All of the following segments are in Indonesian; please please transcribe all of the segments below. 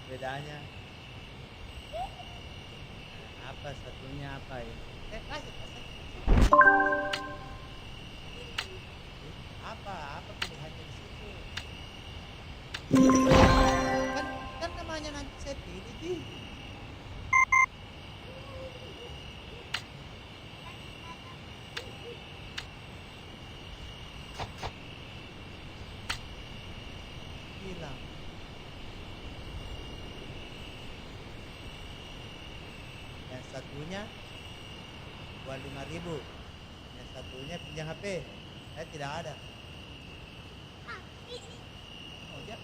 Bedanya apa, satunya apa ya? Kasih apa pilihannya di situ? Kan namanya nanti saya pilih di. Bilang. Yang satunya jual 5.000, yang satunya pinjam HP. Saya tidak ada. Oh ya.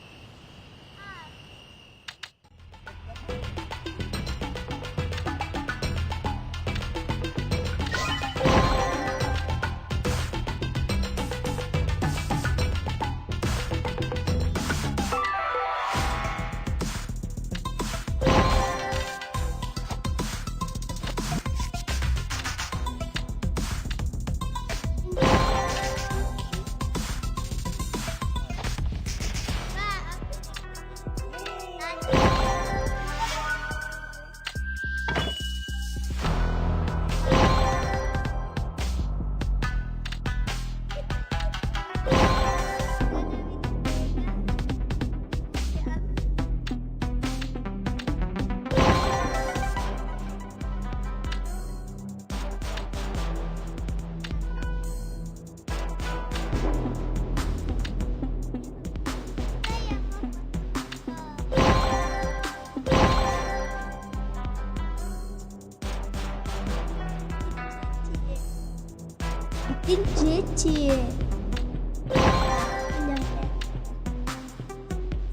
Cici.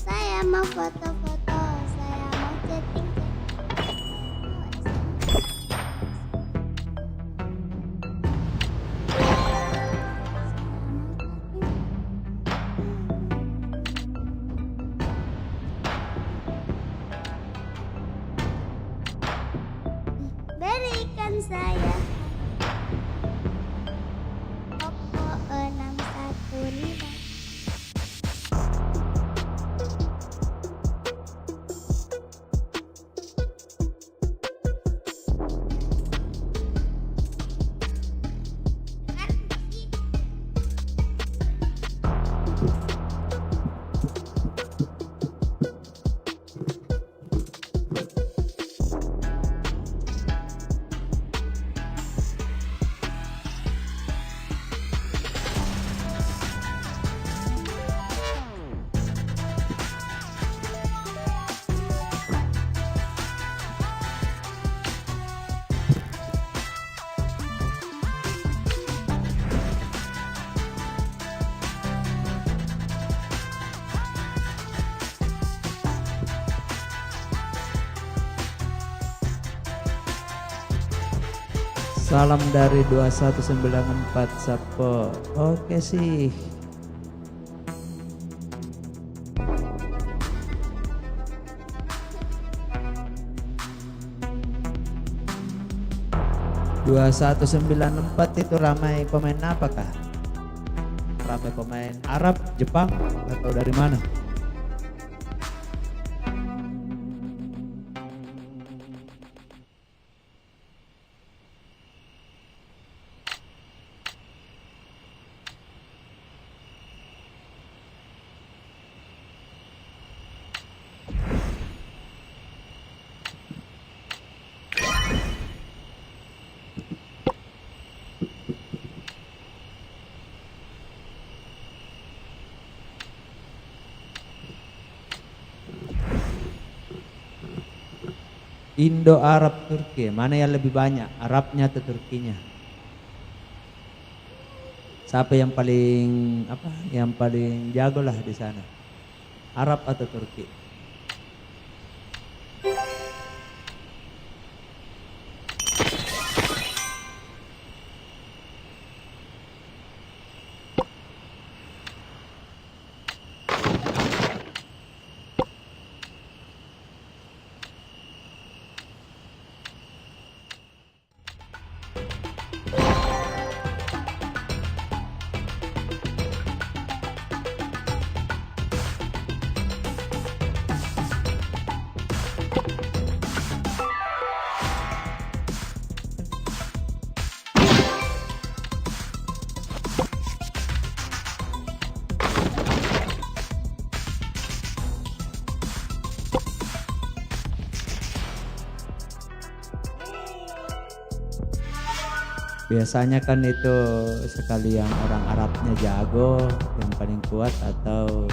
Saya mau foto-foto, saya mau chatting. Berikan saya Oppo 615. Salam dari 2194 Sapo. Oke sih. Dua 2194 itu ramai pemain apakah? Ramai pemain Arab, Jepang, atau dari mana? Indo, Arab, Turki, mana yang lebih banyak? Arabnya atau Turkinya? Siapa yang paling Yang paling jago lah di sana? Arab atau Turki? Biasanya kan itu sekali yang orang Arabnya jago yang paling kuat, atau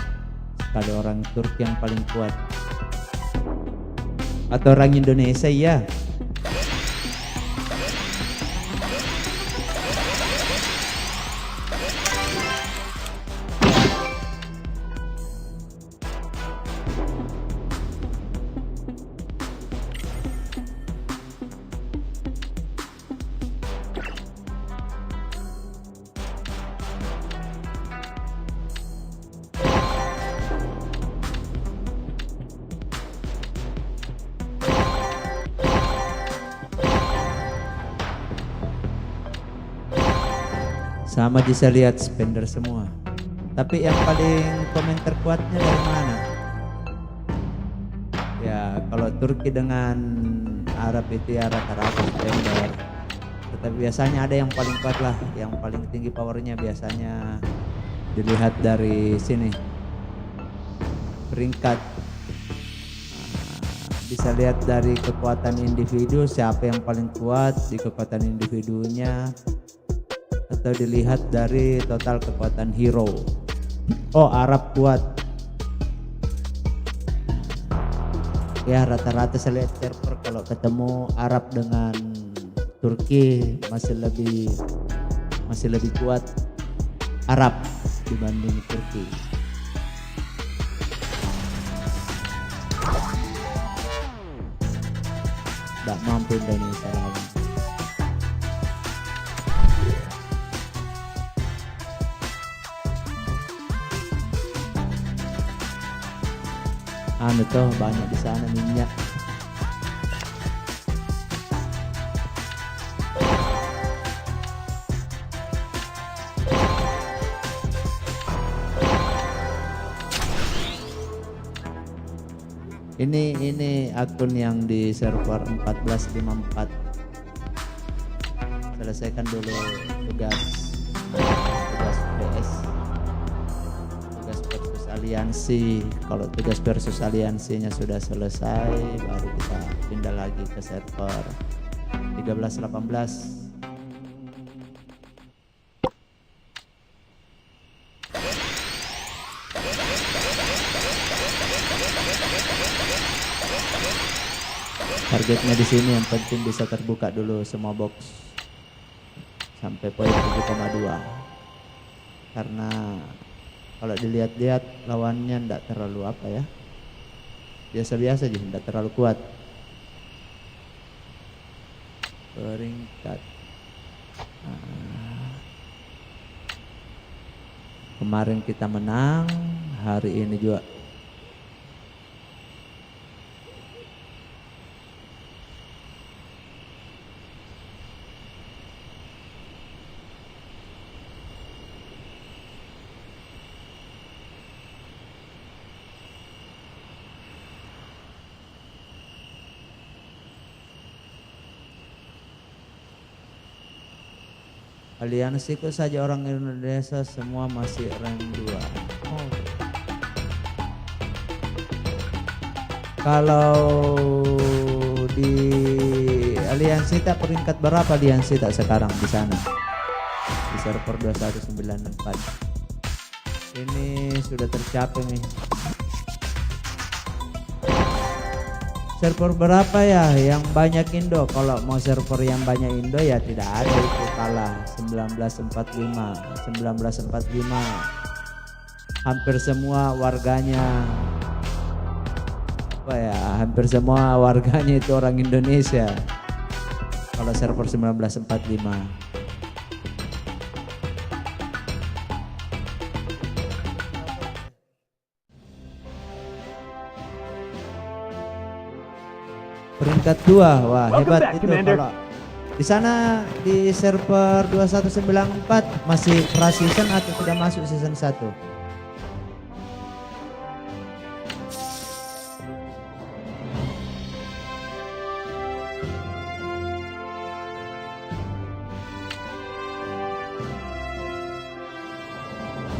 sekali orang Turki yang paling kuat, atau orang Indonesia ya. Sama bisa lihat spender semua. Tapi yang paling komentar kuatnya dari mana? Ya kalau Turki dengan Arab itu ya rata-rata spender. Tetapi biasanya ada yang paling kuat lah, yang paling tinggi powernya biasanya dilihat dari sini. Peringkat. Bisa lihat dari kekuatan individu, siapa yang paling kuat di kekuatan individunya, atau dilihat dari total kekuatan hero. Oh, Arab kuat. Ya rata-rata saya lihat server kalau ketemu Arab dengan Turki masih lebih masih lebih kuat Arab dibanding Turki. Tidak mampu Indonesia lagi. Anu tuh banyak di sana minyak. Ini akun yang di server 1454. Selesaikan dulu tugas PS. Tugas versus aliansi. Kalau tugas versus aliansinya sudah selesai, baru kita pindah lagi ke server 1318. Targetnya di sini yang penting bisa terbuka dulu semua box sampai poin 7,2. Karena kalau dilihat-lihat lawannya tidak terlalu apa ya, biasa-biasa aja, tidak terlalu kuat. Peringkat kemarin kita menang, hari ini juga. Aliansiku saja orang Indonesia semua masih rank 2. Oh. Kalau di aliansi tak peringkat berapa aliansi tak sekarang di sana? Di server 2194. Ini sudah tercapai nih. Server berapa ya yang banyak Indo? Kalau mau server yang banyak Indo ya tidak ada, itu kalah. 1945 hampir semua warganya apa ya, hampir semua warganya itu orang Indonesia kalau server 1945. Peringkat 2, wah hebat itu. Kalau di sana di server 2194 masih pra-season atau sudah masuk season 1?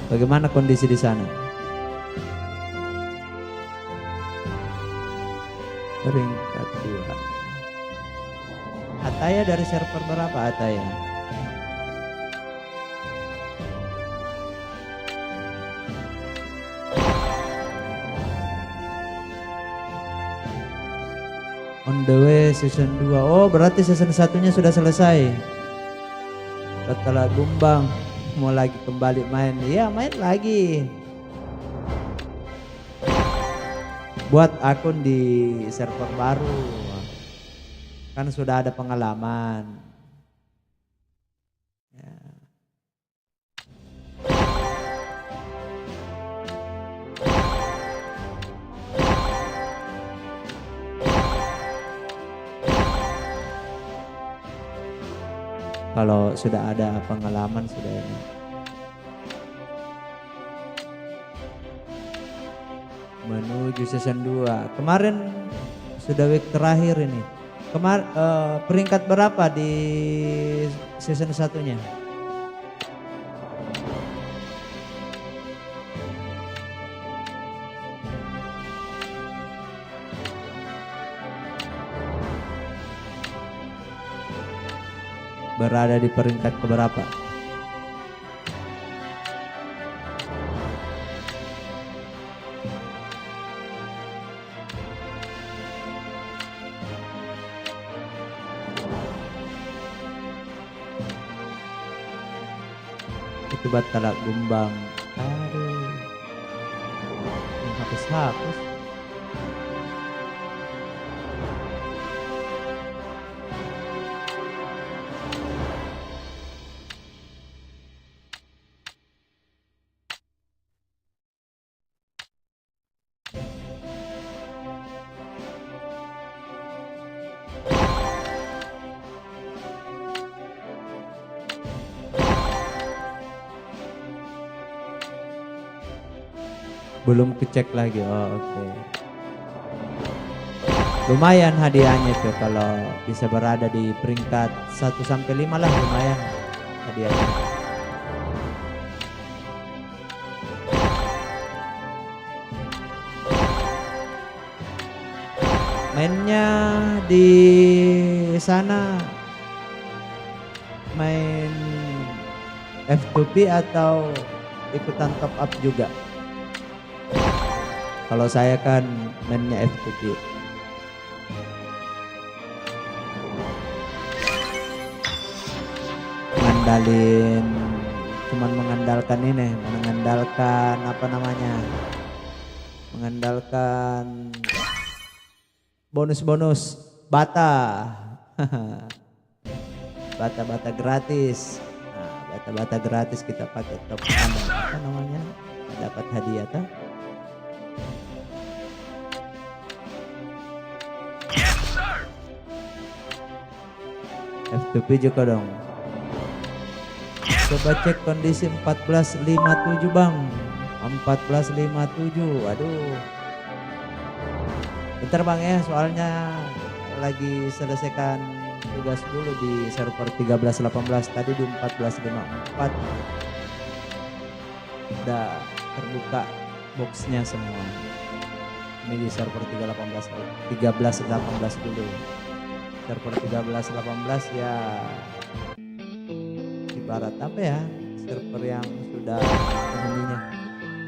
Bagaimana kondisi di sana? Peringkat 2. Ataya dari server berapa Ataya? On the way season 2. Oh berarti season 1-nya sudah selesai. Setelah Gumbang mau lagi kembali main. Iya main lagi. Buat akun di server baru. Kan sudah ada pengalaman. Ya. Kalau sudah ada pengalaman sudah ini. Menuju season 2. Kemarin sudah week terakhir ini. Peringkat berapa di season 1-nya? Berada di peringkat keberapa? Itu Batalak Gumbang. Aduh. Yang hapus-hapus. Belum kecek lagi. Oh, oke. Lumayan hadiahnya tuh kalau bisa berada di peringkat 1 sampai 5 lah, lumayan hadiahnya. Mainnya di sana main F2P atau ikutan top up juga? Kalau saya kan mainnya F2P. Cuman mengandalkan ini, mengandalkan apa namanya? Mengandalkan bonus-bonus bata. Bata-bata gratis. Nah, bata-bata gratis kita pakai top up, apa namanya? Dapat hadiah tuh. F2P juga dong. Coba cek kondisi 14.57 bang. 14.57. Aduh. Bentar bang ya, soalnya lagi selesaikan tugas dulu di server 13.18. Tadi di 14.54 udah terbuka boxnya semua. Ini di server 13.18 dulu. Server 13.18 ya ibarat apa ya, server yang sudah penghuninya.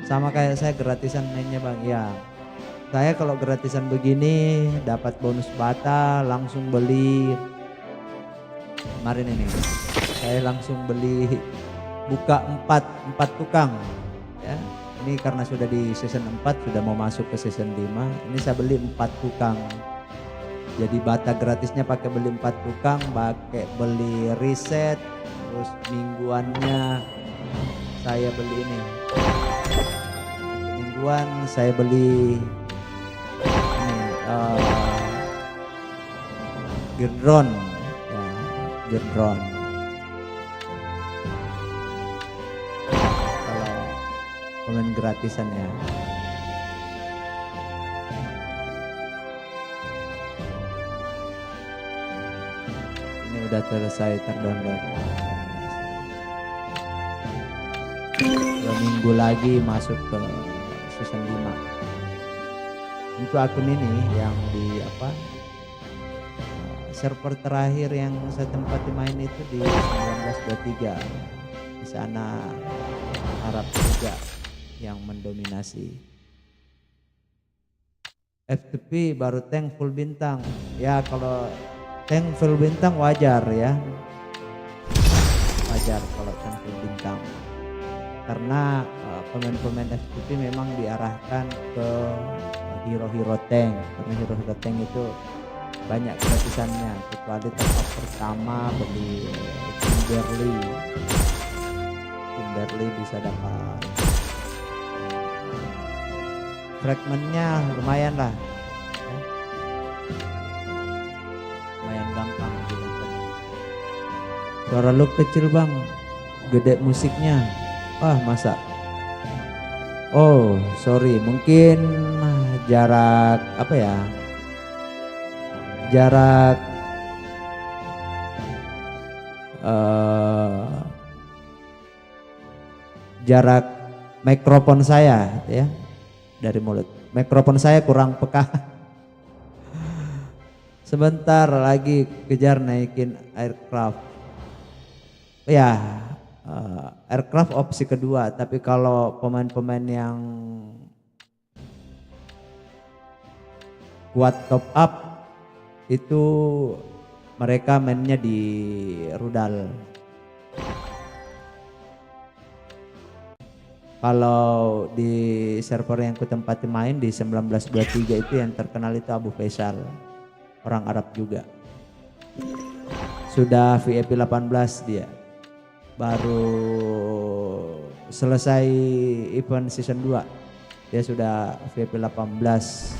Sama kayak saya gratisan mainnya bang ya. Saya kalau gratisan begini dapat bonus bata langsung beli. Kemarin ini saya langsung beli buka 4 tukang ya. Ini karena sudah di season 4, sudah mau masuk ke season 5. Ini saya beli 4 tukang. Jadi bata gratisnya pakai beli 4 tukang, pakai beli reset, terus mingguannya saya beli ini. Mingguan saya beli ini gear drone ya, gear drone. Kalau pemain gratisan ya. Udah selesai terdownload. 2 minggu lagi masuk ke season 5. Untuk akun ini yang di apa server terakhir yang saya tempati main itu di 1923. Di sana Arab juga yang mendominasi. F2P baru tank full bintang. Ya kalau tank full bintang wajar ya. Wajar kalau tank full bintang. Karena pemain-pemain F2P memang diarahkan ke hero-hero tank. Karena hero-hero tank itu banyak gratisannya. Kecuali top up pertama beli Kimberly bisa dapat fragmentnya lumayan lah. Gampang didapat. Suara lu kecil bang, gede musiknya. Wah masa? Oh sorry, mungkin jarak apa ya? Jarak jarak mikrofon saya ya dari mulut. Mikrofon saya kurang peka. Sebentar lagi kejar naikin aircraft. Ya, aircraft opsi kedua. Tapi kalau pemain-pemain yang kuat top up itu mereka mainnya di rudal. Kalau di server yang kutempati main di 1923 itu yang terkenal itu Abu Faisal, orang Arab juga. Sudah VIP 18 dia. Baru selesai event season 2. Dia sudah VIP 18.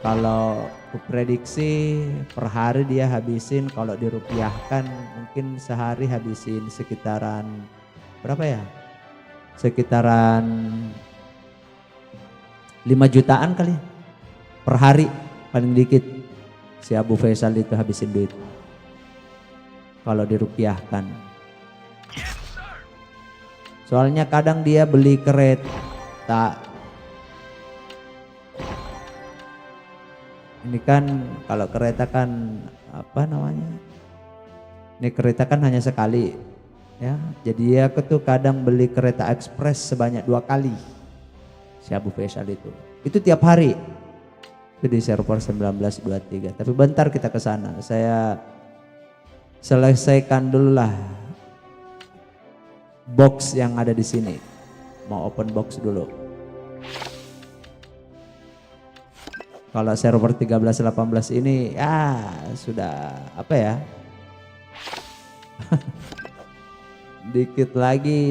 Kalau kuprediksi per hari dia habisin, kalau dirupiahkan mungkin sehari habisin sekitaran berapa ya? Sekitaran 5 jutaan kali per hari paling dikit. Si Abu Faisal itu habisin duit kalau dirupiahkan. Soalnya kadang dia beli kereta. Ini kan kalau kereta kan apa namanya? Ini kereta kan hanya sekali, ya. Jadi dia tuh kadang beli kereta ekspres sebanyak 2 kali. Si Abu Faisal itu tiap hari. Itu di server 1923. Tapi bentar kita ke sana. Saya selesaikan dulu lah box yang ada di sini. Mau open box dulu. Kalau server 13-18 ini ya sudah apa ya? Dikit lagi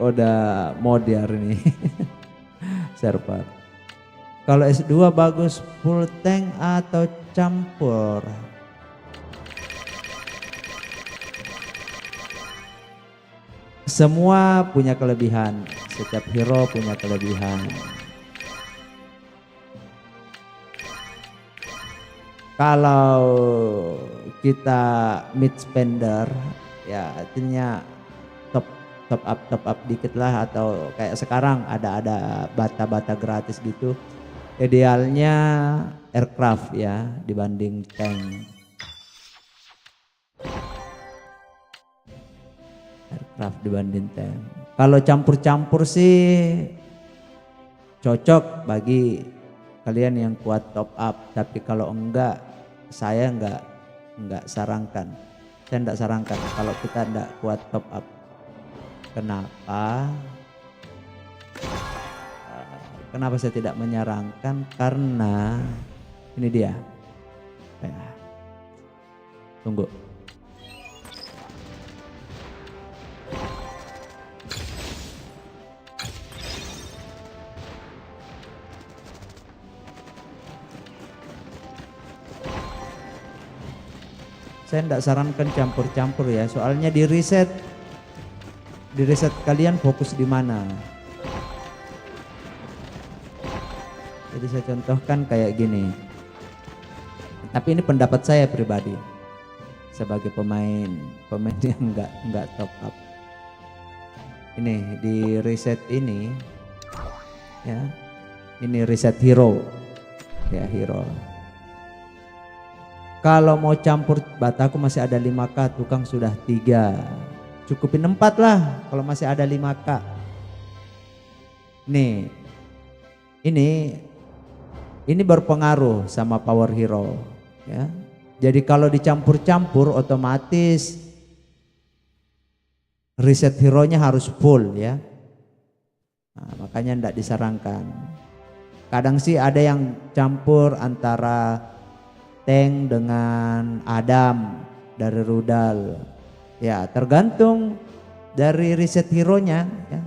udah modern nih server. Kalau S2 bagus full tank atau campur? Semua punya kelebihan, setiap hero punya kelebihan. Kalau kita mid spender ya artinya top up dikit lah, atau kayak sekarang ada bata-bata gratis gitu. Idealnya aircraft ya dibanding tank. Aircraft dibanding tank. Kalau campur-campur sih cocok bagi kalian yang kuat top up, tapi kalau enggak saya enggak sarankan. Saya enggak sarankan kalau kita enggak kuat top up. Kenapa? Kenapa saya tidak menyarankan? Karena ini dia. Tunggu. Saya tidak sarankan campur-campur ya, soalnya di reset kalian fokus di mana. Jadi saya contohkan kayak gini. Tapi ini pendapat saya pribadi sebagai pemain yang enggak top up. Ini di reset ini ya. Ini reset hero. Ya, hero. Kalau mau campur bataku masih ada 5k, tukang sudah 3. Cukupin 4 lah kalau masih ada 5k. Nih. Ini berpengaruh sama power hero ya. Jadi kalau dicampur-campur otomatis reset hero-nya harus full ya. Nah, makanya enggak disarankan. Kadang sih ada yang campur antara tank dengan Adam dari rudal. Ya, tergantung dari reset hero-nya ya.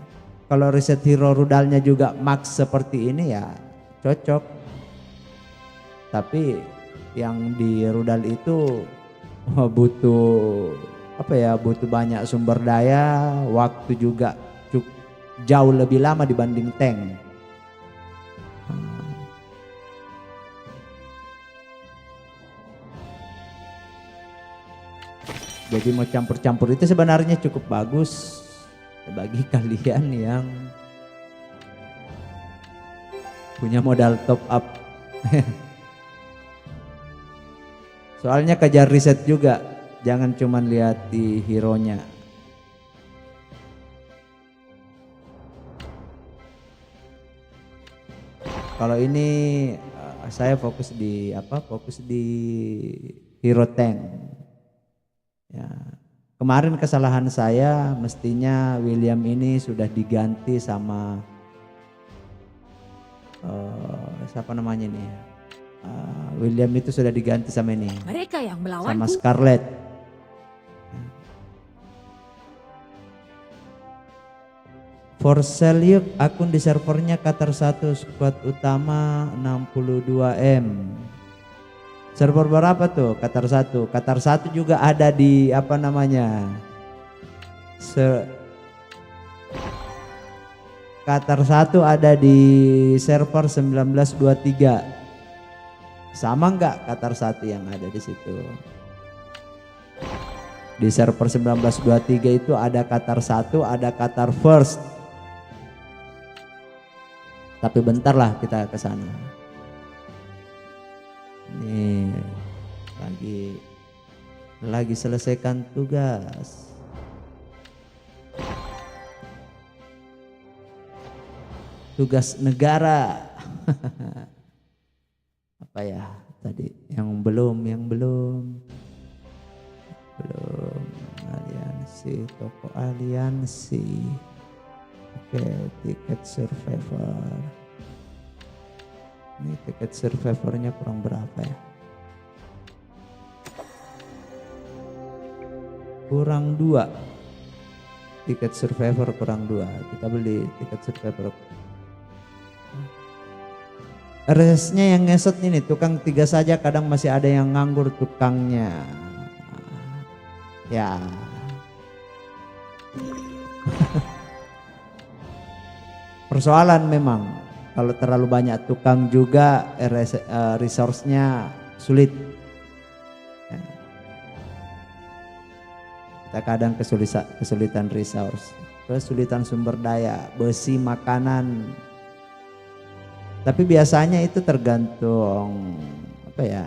Kalau reset hero rudalnya juga max seperti ini ya cocok. Tapi yang di rudal itu butuh apa ya? Butuh banyak sumber daya, waktu juga jauh lebih lama dibanding tank. Jadi mau campur-campur itu sebenarnya cukup bagus bagi kalian yang punya modal top up. Soalnya kejar riset juga, jangan cuma lihat di hero-nya. Kalau ini saya fokus di hero tank. Ya, Kemarin kesalahan saya, mestinya William ini sudah diganti sama siapa namanya ini? William itu sudah diganti sama ini, Mereka yang sama melawanku Scarlett. For sale yuk, akun di servernya Qatar 1, squad utama 62M. Server berapa tuh? Qatar 1. Qatar 1 juga ada di apa namanya? Qatar 1 ada di server 1923. Sama enggak Qatar 1 yang ada di situ? Di server 1923 itu ada Qatar 1, ada Qatar First. Tapi bentar lah kita ke sana. Nih, lagi selesaikan tugas. Tugas negara. Apa ya tadi yang belum aliansi, toko aliansi. Oke, tiket survivor. Ini tiket survivornya kurang berapa ya? Kurang 2. Tiket survivor kurang 2. Kita beli tiket survivor. RS-nya yang ngesot ini tukang 3 saja, kadang masih ada yang nganggur tukangnya. Ya. Persoalan memang kalau terlalu banyak tukang juga resource-nya sulit. Ya. Kita kadang kesulitan resource, kesulitan sumber daya, besi, makanan. Tapi biasanya itu tergantung apa ya?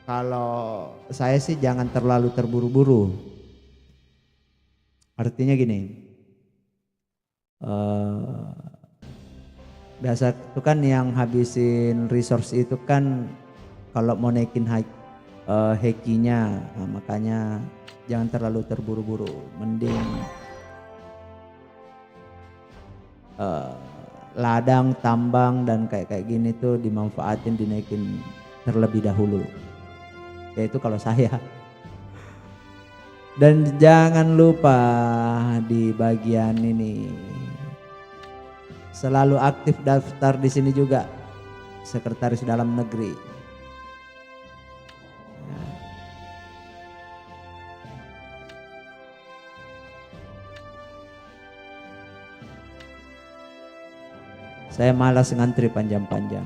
Kalau saya sih jangan terlalu terburu-buru. Artinya gini, biasa itu kan yang habisin resource itu kan kalau mau naikin hackinya, nah, makanya jangan terlalu terburu-buru. Mending ladang, tambang dan kayak gini tuh dimanfaatin, dinaikin terlebih dahulu. Yaitu kalau saya. Dan jangan lupa di bagian ini selalu aktif daftar di sini juga, Sekretaris Dalam Negeri. Saya malas ngantri panjang-panjang.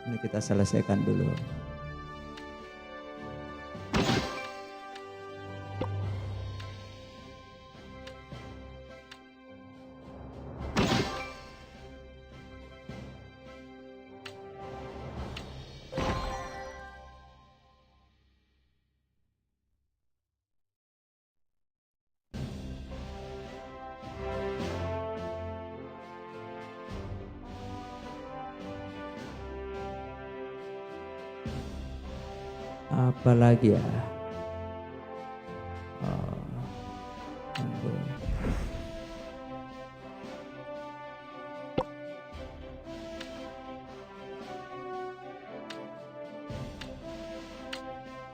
Ini kita selesaikan dulu. Apa lagi ya?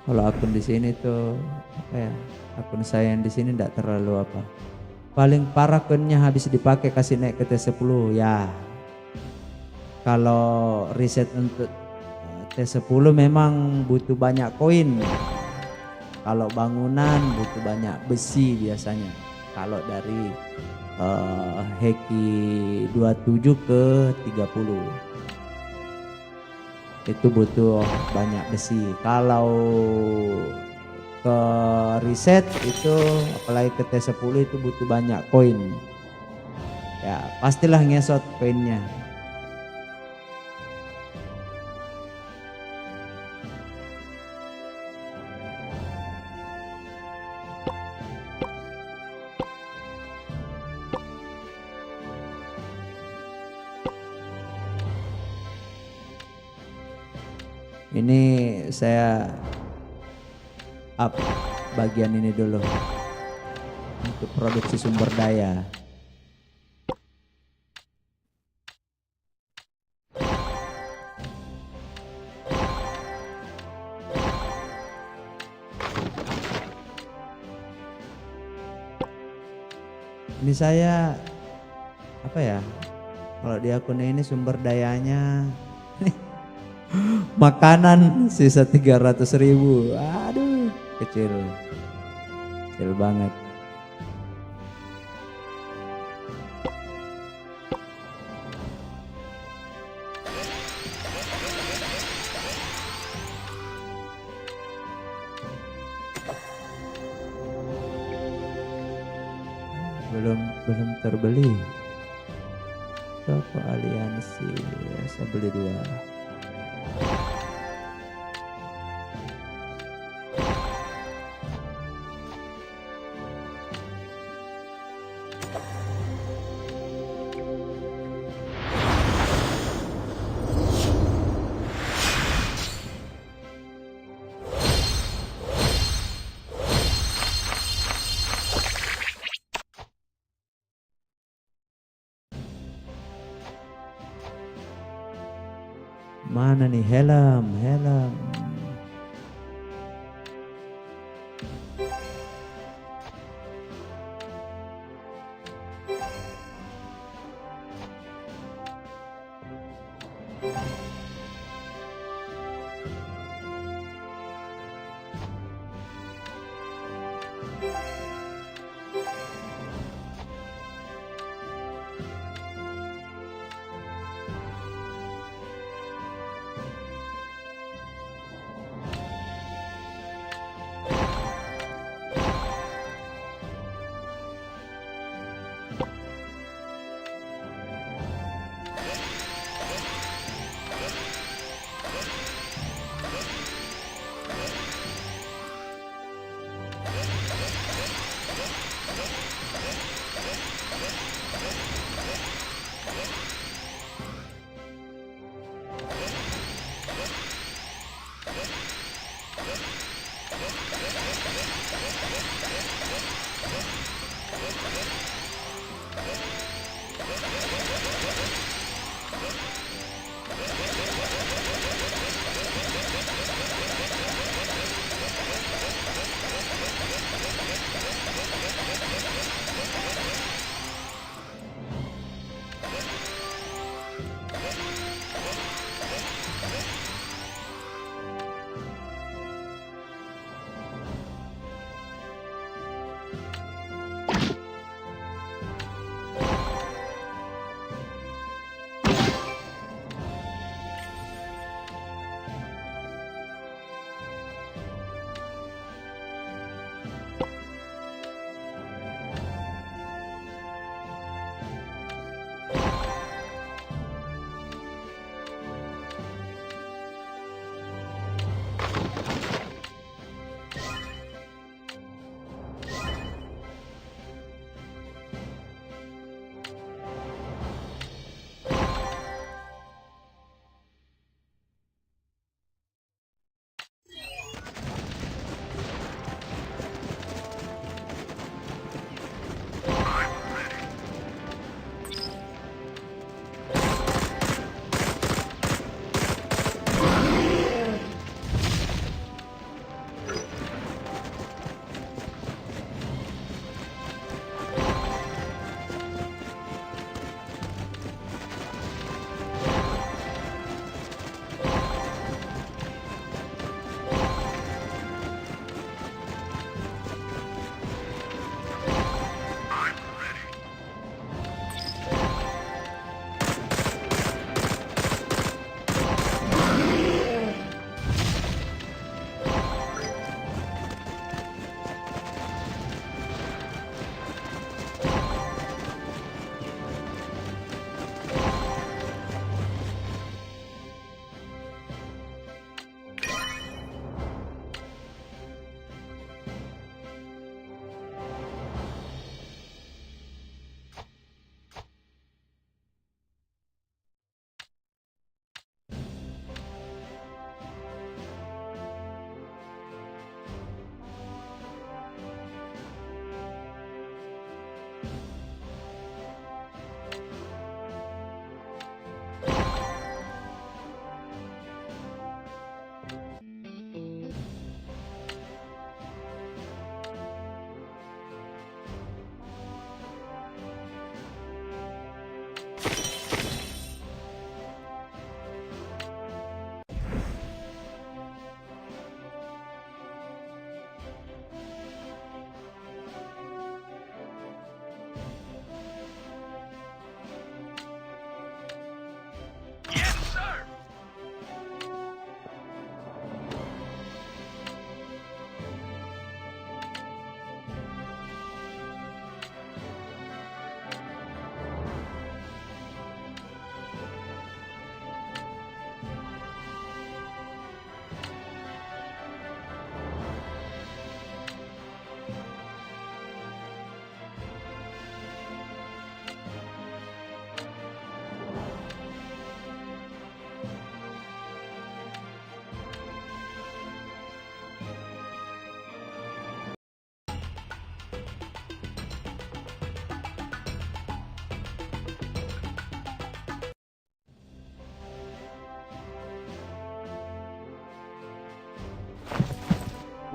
Kalau akun di sini tuh apa ya? Akun saya yang di sini tidak terlalu apa. Paling parah akunnya habis dipakai kasih naik ke T10 ya. Kalau riset untuk T10 memang butuh banyak koin. Kalau bangunan butuh banyak besi biasanya. Kalau dari Heki 27 ke 30 itu butuh banyak besi. Kalau ke riset itu apalagi ke T10 itu butuh banyak koin. Ya pastilah ngesot koinnya. Ini saya up bagian ini dulu untuk produksi sumber daya. Ini saya apa ya? Kalau di akun ini sumber dayanya makanan sisa 300.000. Aduh, kecil banget. Belum terbeli. Toko aliansi, saya beli 2. Mana nih helm?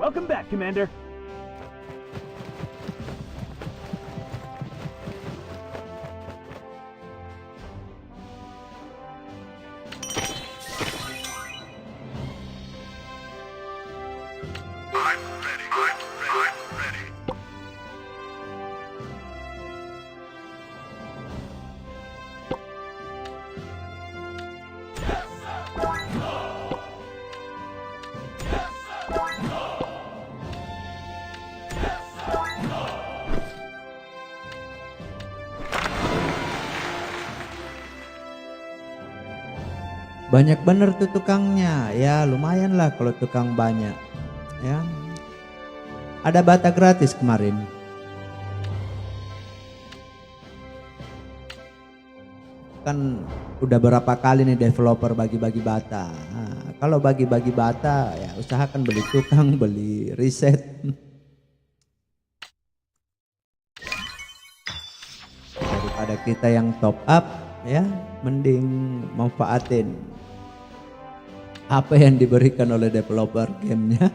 Welcome back, Commander. Banyak bener tuh tukangnya, ya lumayan lah kalau tukang banyak, ya. Ada bata gratis kemarin. Kan udah berapa kali nih developer bagi-bagi bata. Nah, kalau bagi-bagi bata ya usahakan beli tukang, beli riset. Daripada kita yang top up, ya mending manfaatin apa yang diberikan oleh developer gamenya.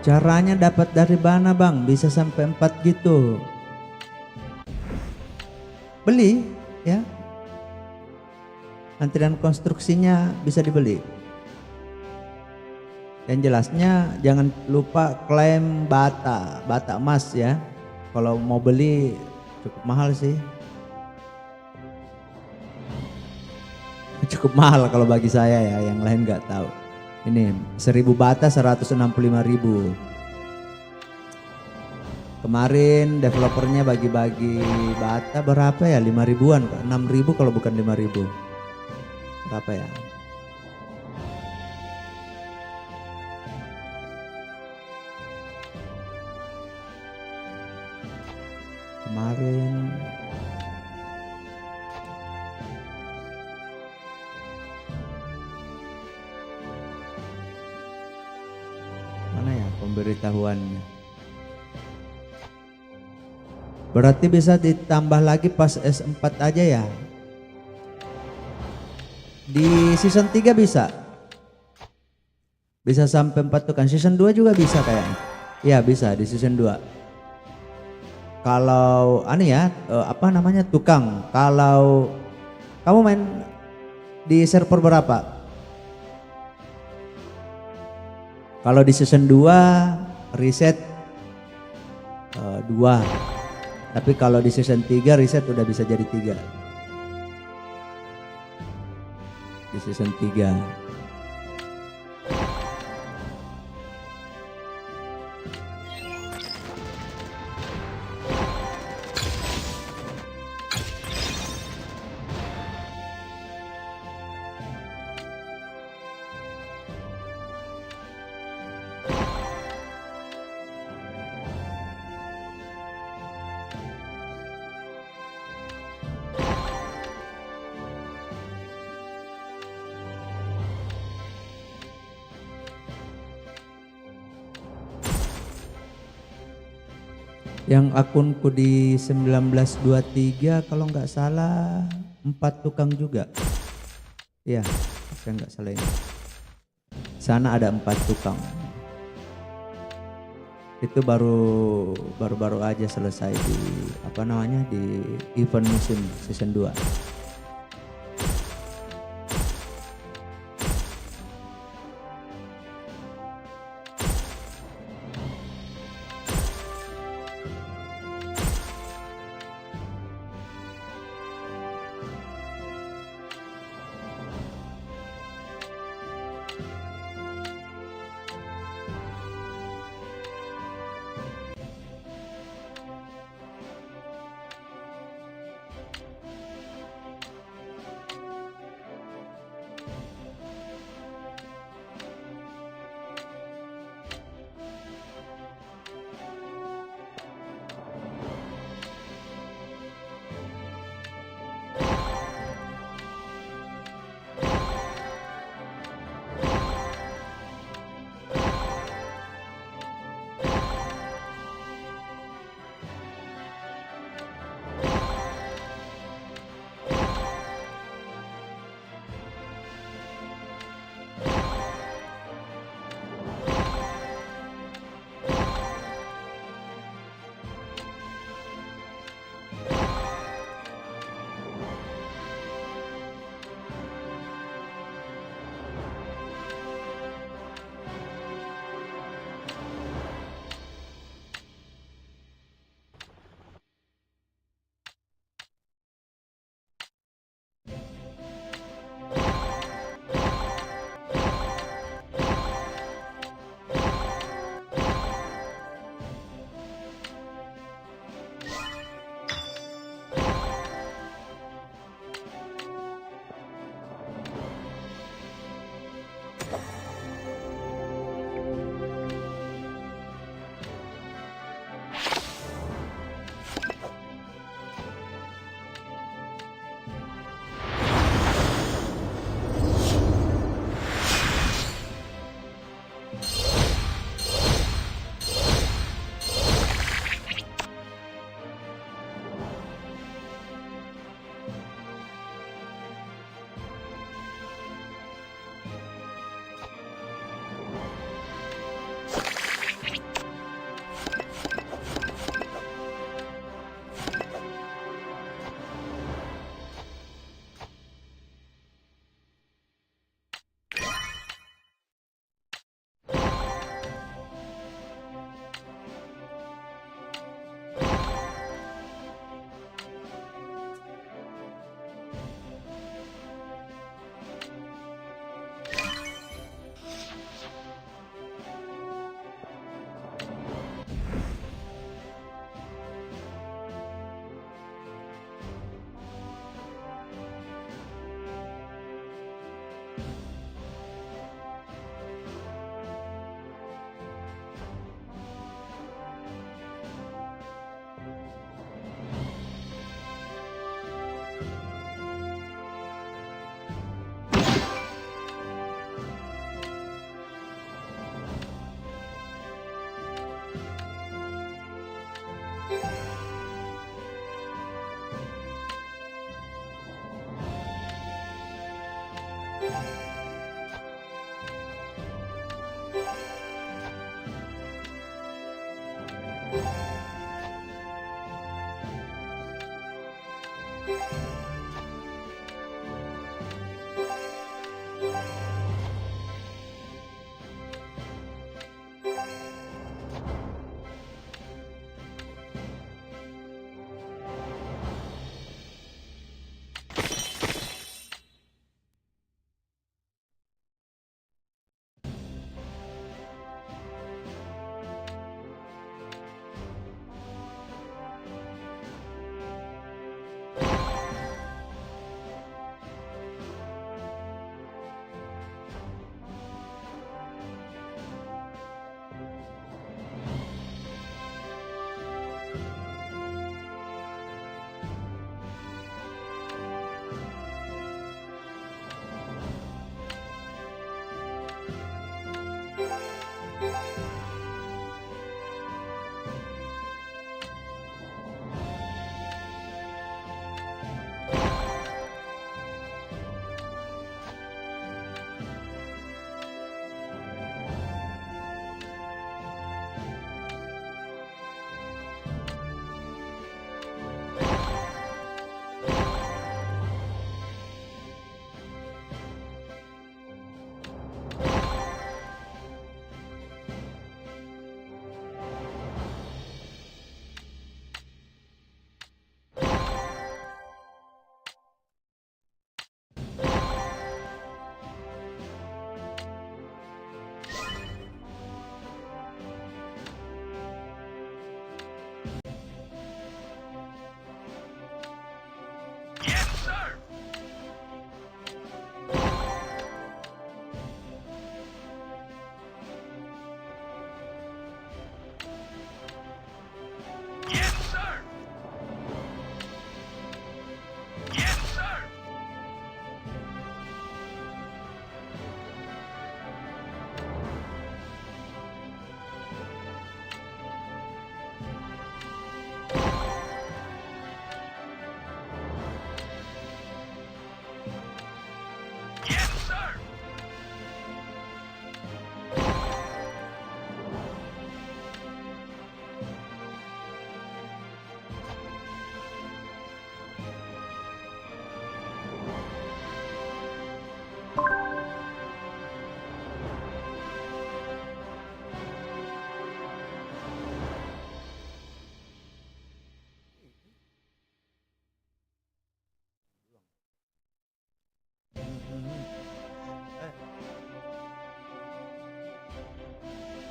Caranya dapat dari mana bang? Bisa sampai 4 gitu. Beli ya. Antrian konstruksinya bisa dibeli. Yang jelasnya jangan lupa klaim bata emas ya. Kalau mau beli cukup mahal sih. Cukup mahal kalau bagi saya ya, yang lain nggak tahu. Ini 1000 bata 165.000. Kemarin developernya bagi-bagi bata berapa ya? 5.000-an, 6.000 kalau bukan 5.000. Berapa ya? Kemarin mana ya pemberitahuannya? Berarti bisa ditambah lagi pas S4 aja ya. Di season 3 bisa. Bisa sampai 4 tukang. Season 2 juga bisa kayaknya. Ya bisa di season 2. Kalau aneh ya, apa namanya tukang. Kalau kamu main di server berapa? Kalau di season 2 reset 2. Tapi kalau di season 3 reset udah bisa jadi 3. Di season 3. Yang akunku di 1923 kalau nggak salah 4 tukang juga. Iya, saya nggak salah ini. Sana ada 4 tukang. Itu baru aja selesai di apa namanya di event musim season 2.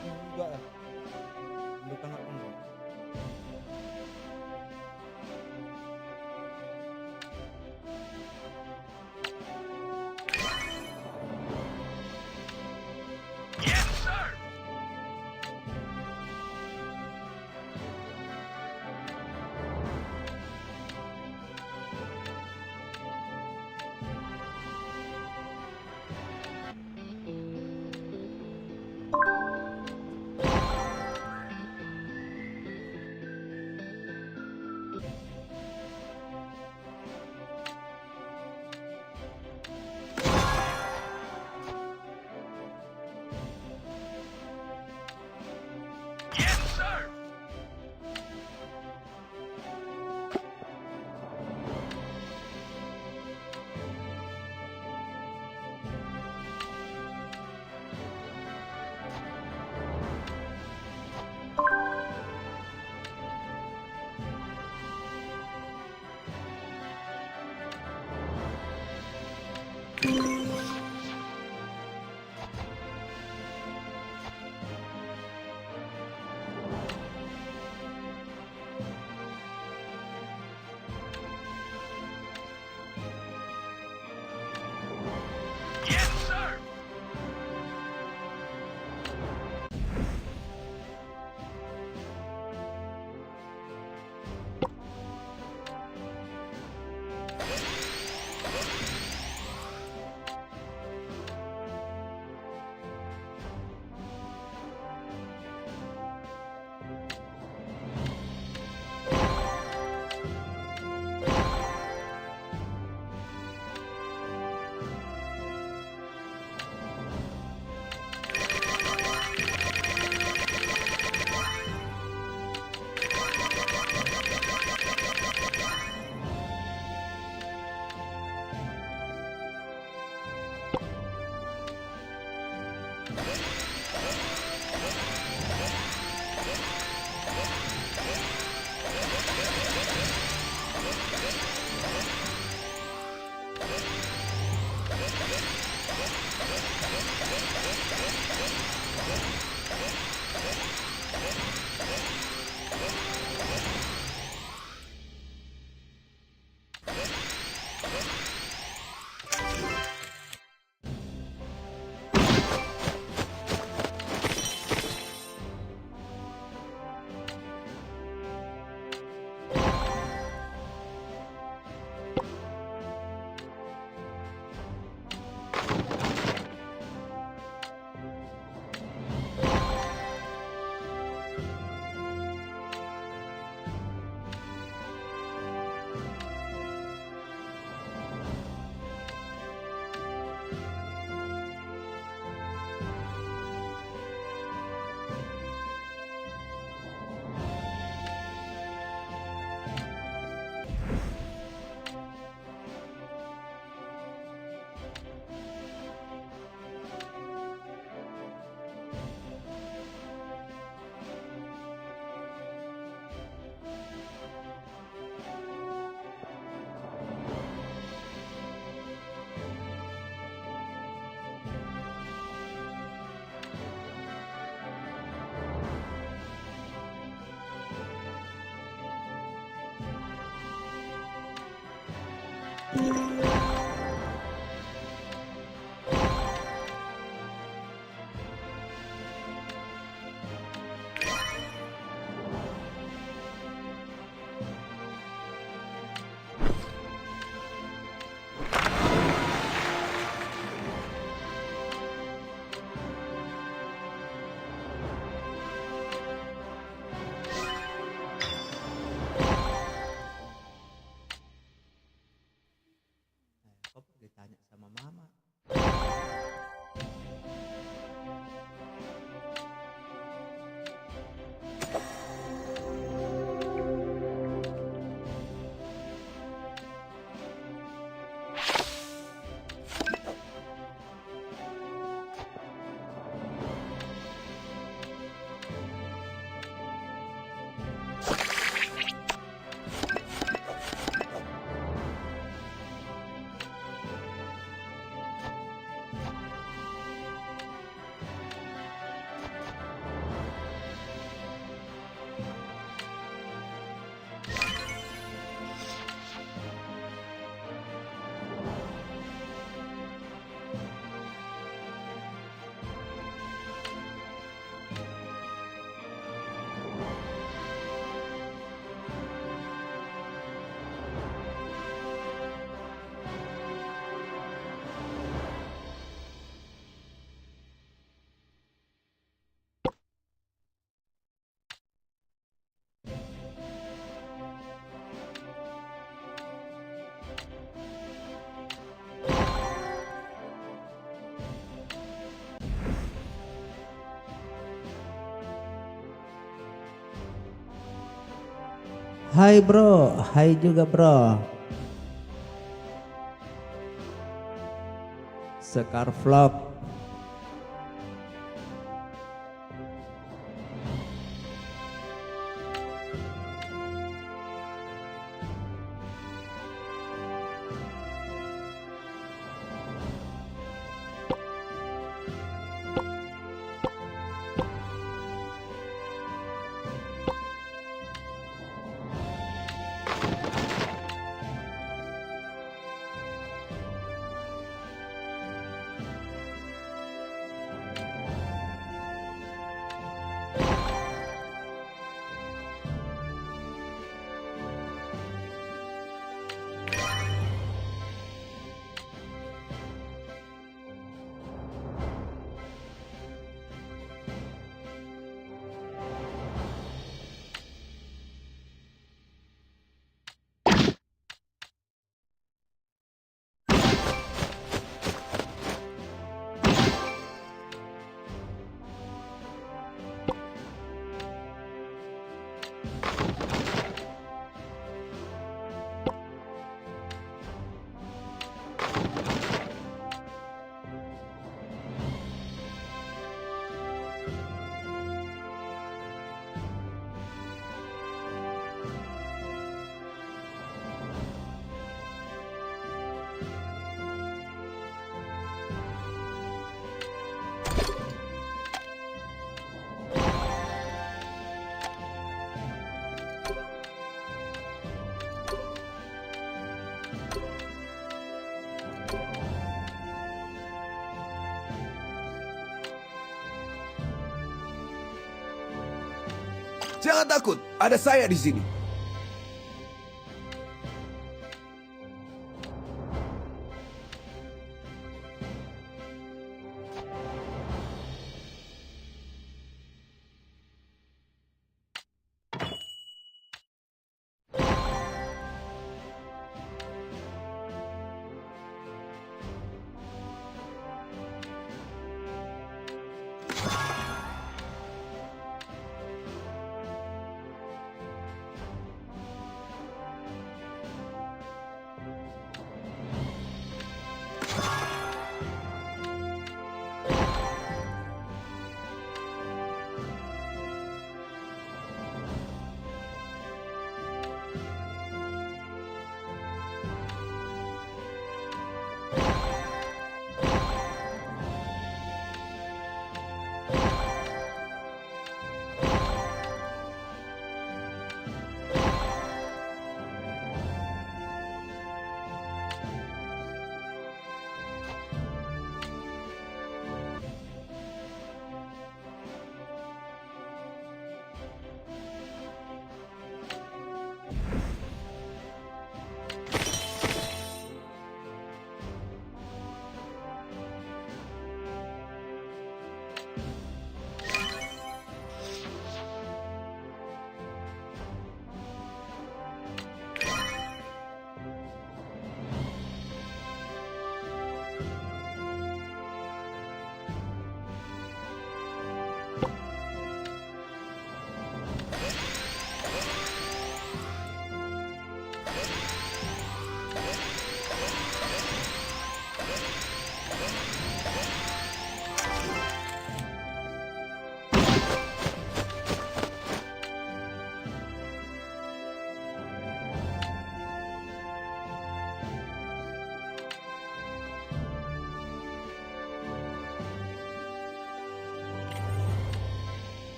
Enggak lah. Bukan nggak penuh. Kok pergi tanya sama mama? Hai bro, hai juga bro. Sekar vlog. Jangan takut, ada saya di sini.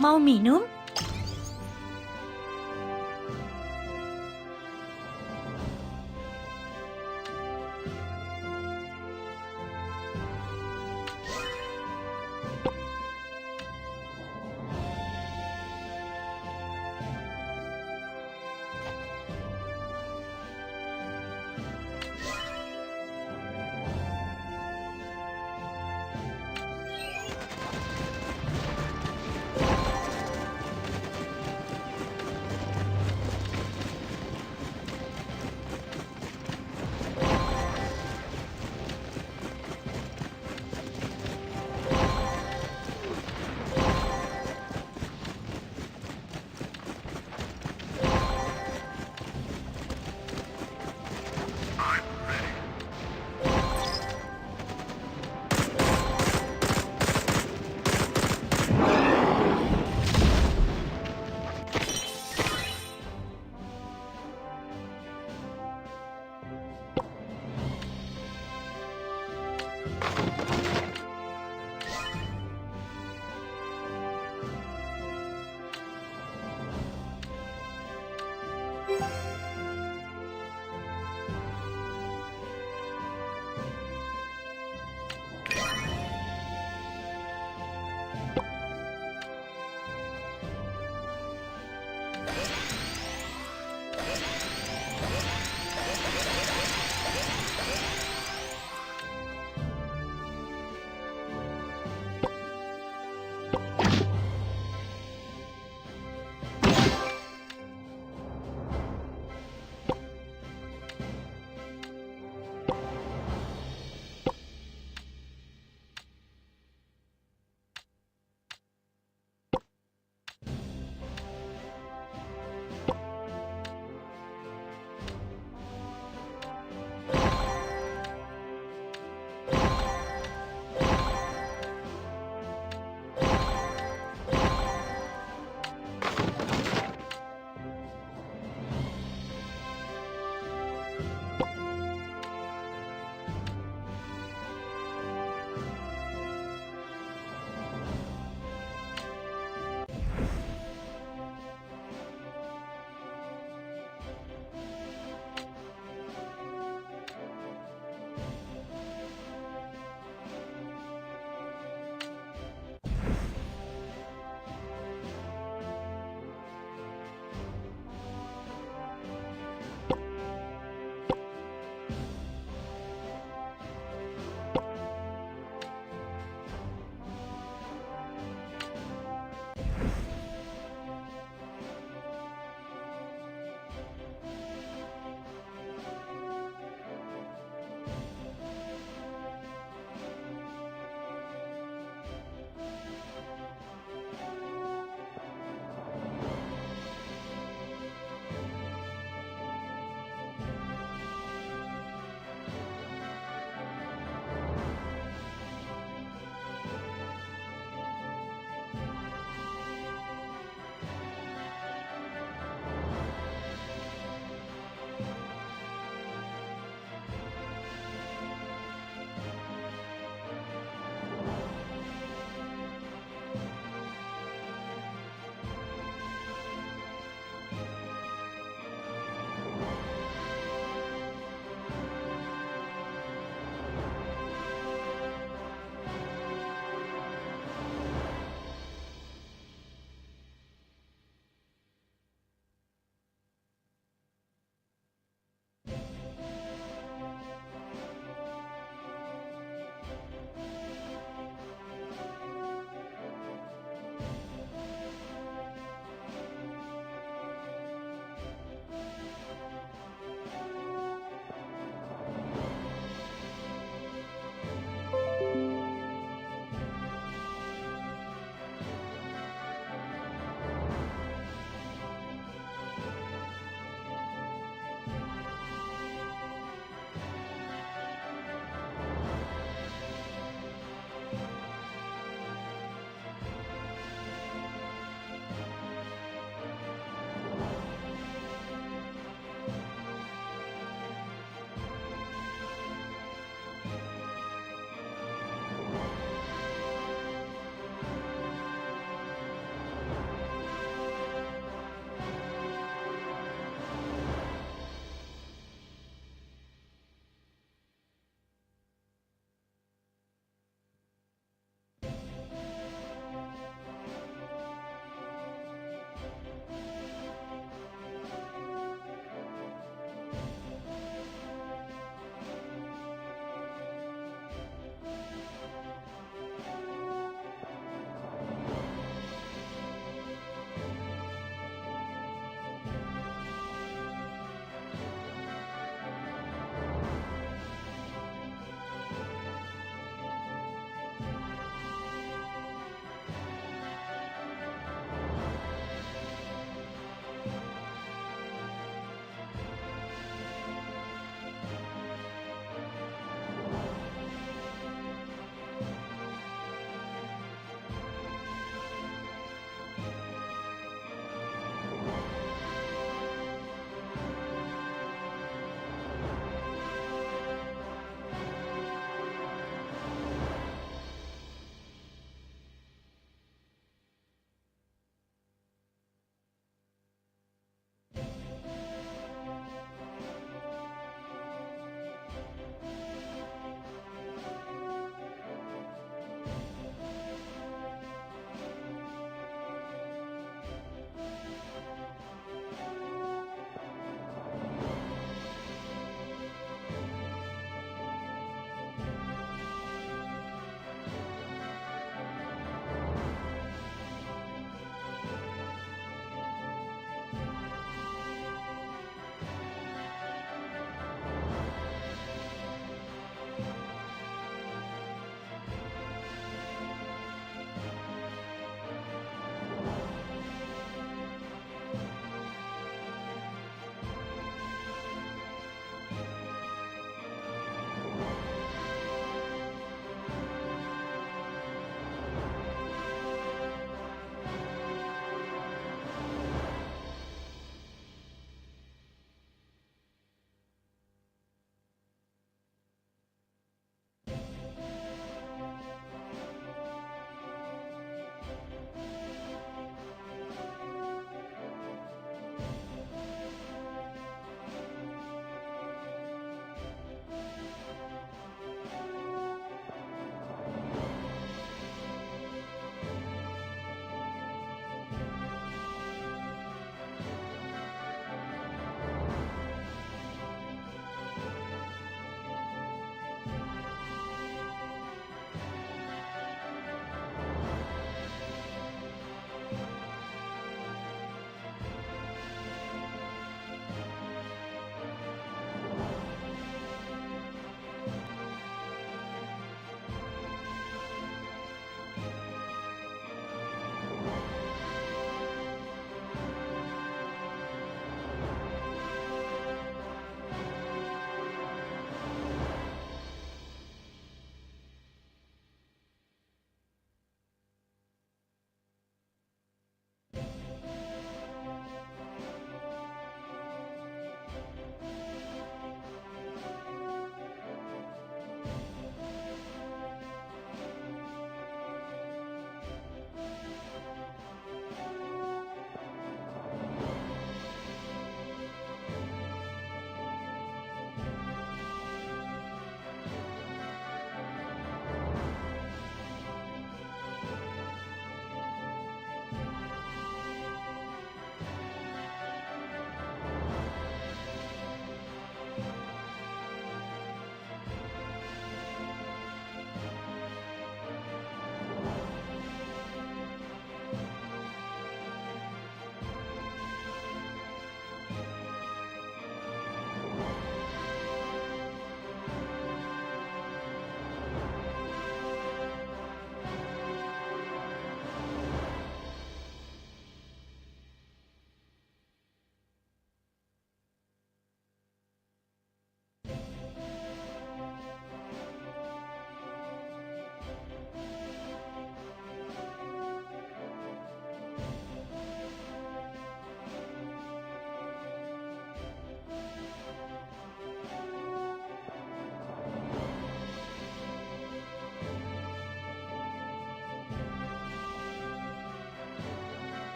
Mau minum?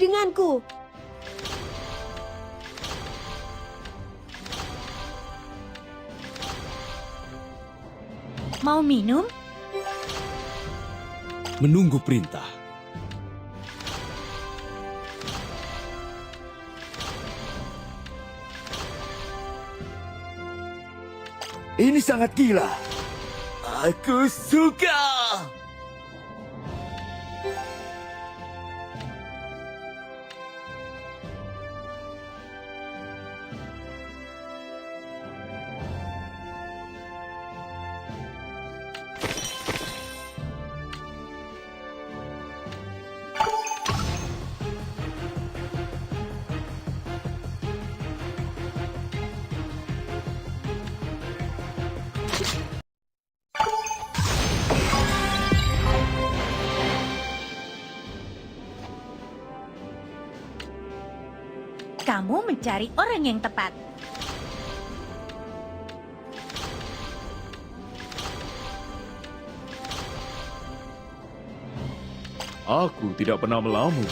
denganku. Mau minum? Menunggu perintah. Ini sangat gila. Aku suka. Kamu mencari orang yang tepat. Aku tidak pernah melamun.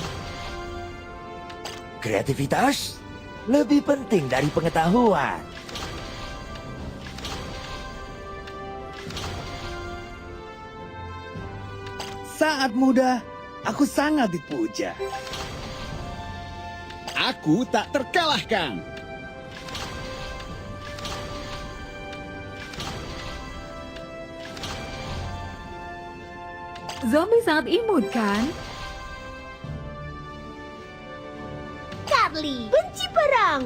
Kreativitas lebih penting dari pengetahuan. Saat muda, aku sangat dipuja. Aku tak terkalahkan. Zombie sangat imut, kan? Carly, benci perang.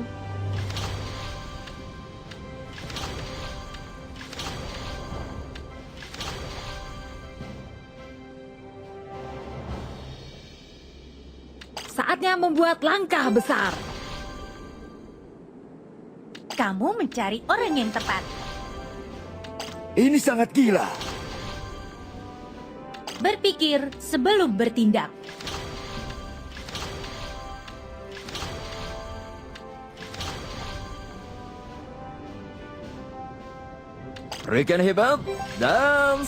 Saatnya membuat langkah besar. Kamu mencari orang yang tepat. Ini sangat gila. Berpikir sebelum bertindak. Rekan hebat dan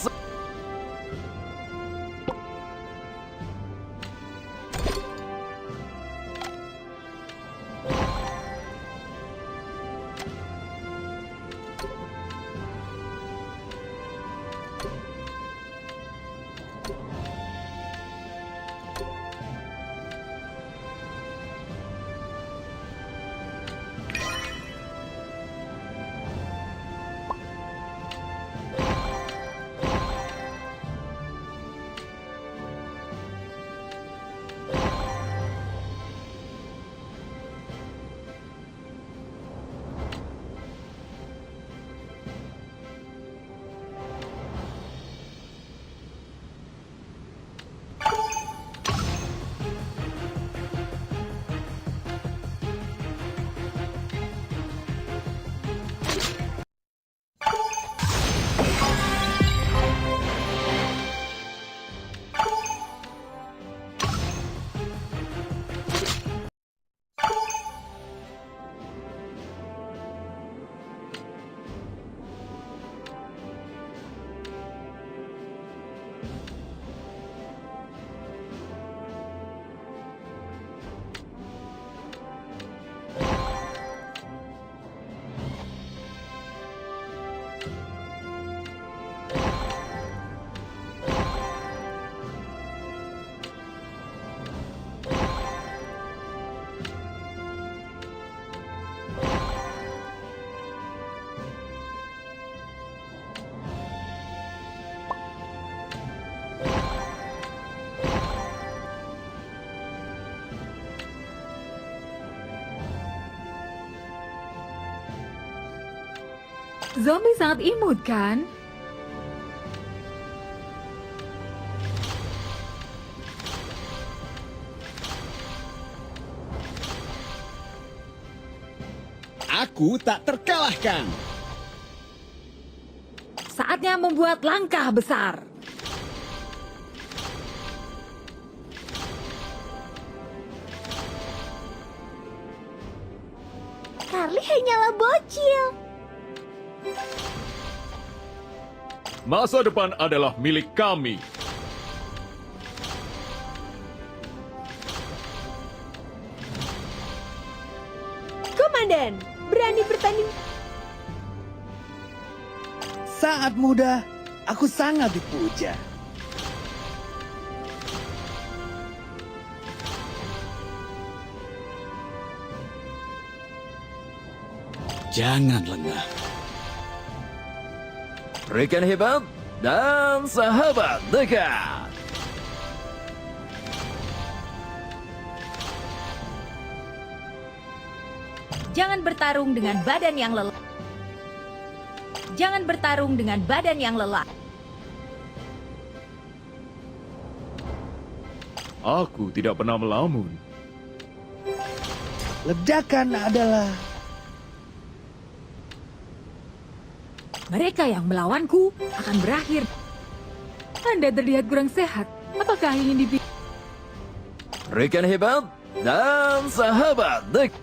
Zombie sangat imut, kan? Aku tak terkalahkan. Saatnya membuat langkah besar. Carly hanyalah bocil. Masa depan adalah milik kami. komandan. Berani bertanding. Saat muda, aku sangat dipuja. Jangan lengah. Rekan hebat dan sahabat dekat. Jangan bertarung dengan badan yang lelah. Jangan bertarung dengan badan yang lelah. Aku tidak pernah melamun. Ledakan adalah Mereka yang melawanku akan berakhir. Anda terlihat kurang sehat. Apakah ingin dipilih? Rekan hebat dan sahabat dekat.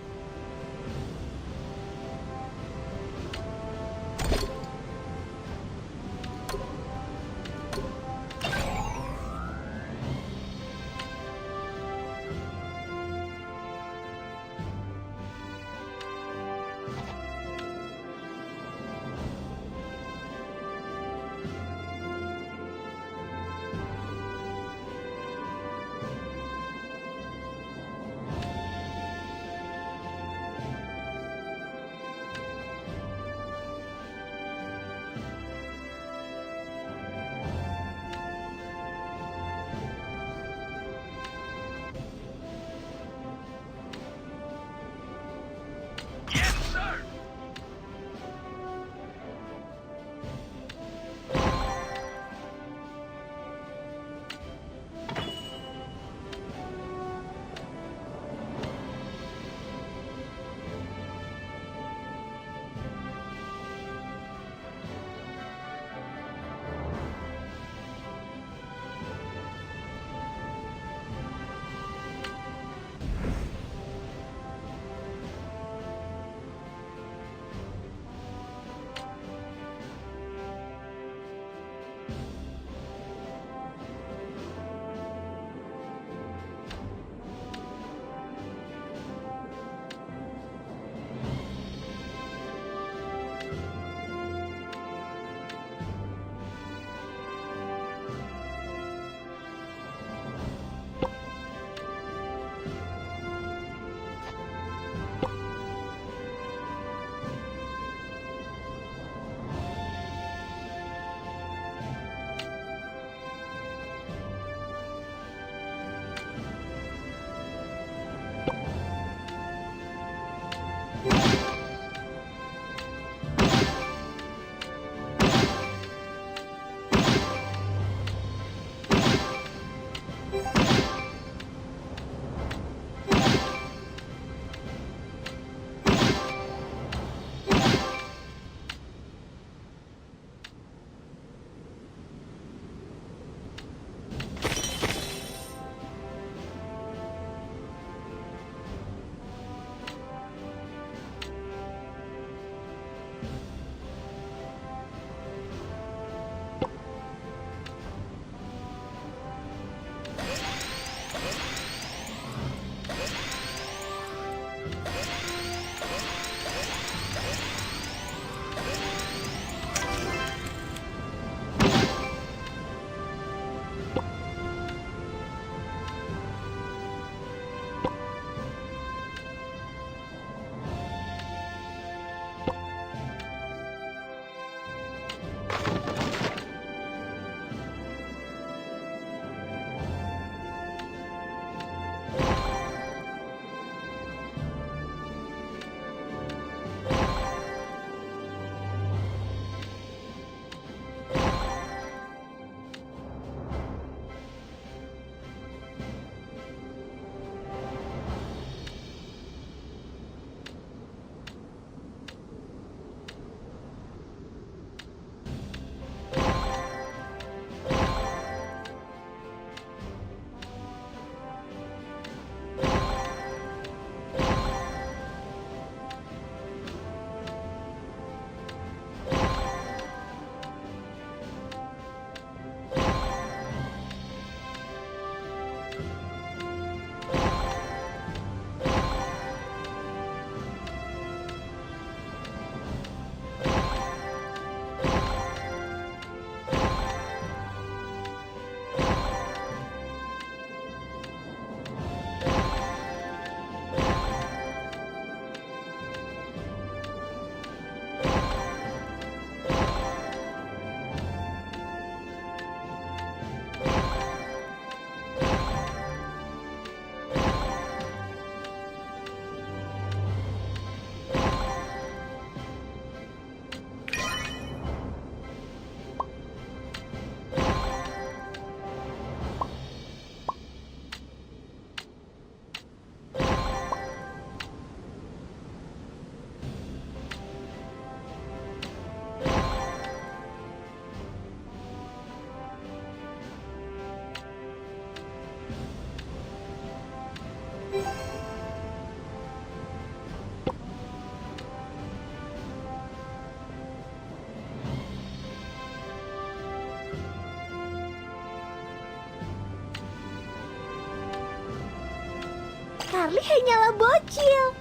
Charlie hanyalah bocil.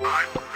I